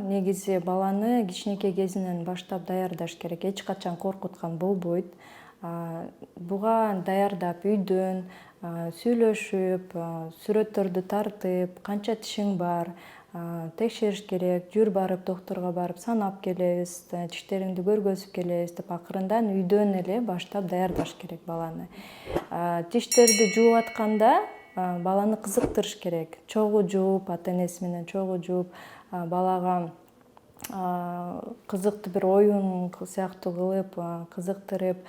Негизи баланы кичинекей кезинен баштап даярдаш керек. Эч качан коркуткан болбойт. Буга даярдап үйдөн сүйлөшүп, сүрөттөрдү тартып, канча тишиң бар, текшериш керек. Жүр барып, доктурга барып санап келебиз, тиштериңди көргөзүп келебиз деп акырындан үйдөн эле баштап даярдаш керек баланы. Тиштерди жууп атканда баланы кызыктырыш керек. Чогуу жууп, ата энеси менен чогуу жууп, балага кызыктуу бир оюн сыяктуу кылып, кызыктырып,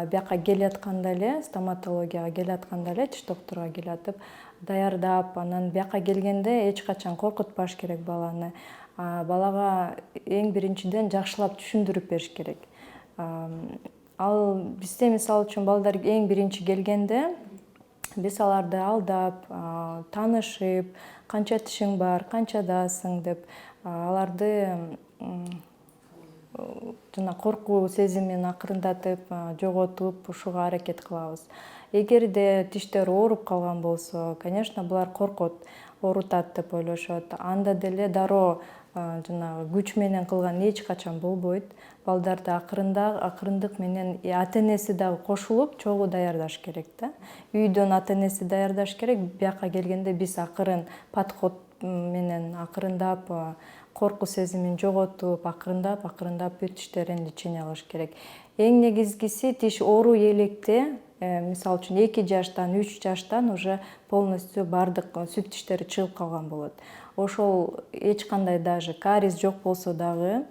бияка келатканда эле, стоматологияга келатканда эле, тиш доктурга келатып даярдап, анан бияка келгенде эч качан коркутпаш керек баланы. Балага эң биринчиден жакшылап түшүндүрүп бериш керек. Ал бизде мисалы үчүн балдар эң биринчи келгенде биз аларды алдап, таанышып, канча тишиң бар, канчадасың деп аларды жана коркуу сезимин акырындатып, жоготуп ушуга аракет кылабыз. Эгерде тиштери ооруп калган болсо, конечно, булар коркот, оорутат деп ойлошот. Анда деле дароо жанагы күч менен кылган эч качан болбойт. Балдарды акырындык менен ата энеси дагы кошулуп чогуу даярдаш керек да. Үйдөн ата энеси даярдаш керек, бияка келгенде биз акырын подход менен акырындап коркуу сезимин жоготуп, акырындап бүт тиштерин лечение кылыш керек. Эң негизгиси тиш ооруу электе, мисалы үчүн 2 жаштан, 3 жаштан уже полностью бардык сүт тиштери чыгып калган болот. Ошол эч кандай даже кариес жок болсо дагы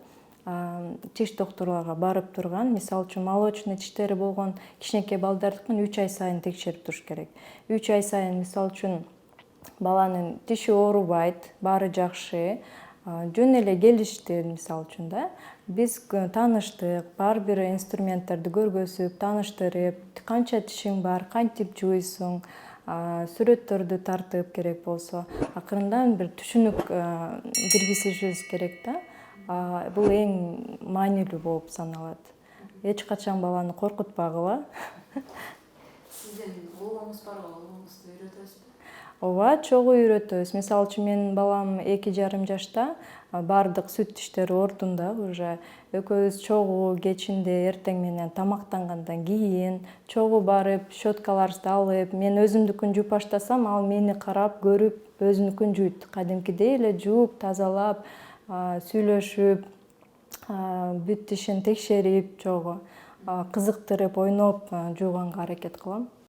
тиш доктурларга барып турган, мисалы үчүн молочный тиштери болгон кичинекей балдардыкын 3 ай сайын текшерип туруш керек. 3 ай сайын мисалы үчүн баланын тиши оорубайт, баары жакшы, жөн эле келишти мисалы үчүн да. Биз тааныштык, ар бир инструменттерди көргөзүп, тааныштырып, канча тишиң бар, кантип жууйсуң, сүрөттөрдү тартып керек болсо, акырындан бир түшүнүк киргизишибиз керек да. Бул эң маанилүү болуп саналат. Эч качан баланы коркутпагыла. Сиздин уулуңуз барбы? Уулуңузду үйрөтөсүзбү? Ооба, чогуу үйрөтөбүз. Мисалы үчүн менин балам 2,5 жашта, бардык сүт тиштери ордунда уже. Экөөбүз чогуу кечинде, эртең менен тамактангандан кийин чогуу барып, щеткаларыбызды алып, мен өзүмдүкүн жууп баштасам, ал мени карап, көрүп, өзүнүкүн жуйт. Кадимкидей эле жууп, тазалап, сүйлөшүп, бүт тишин текшерип, чогуу кызыктырып, ойноп жууганга аракет кылам.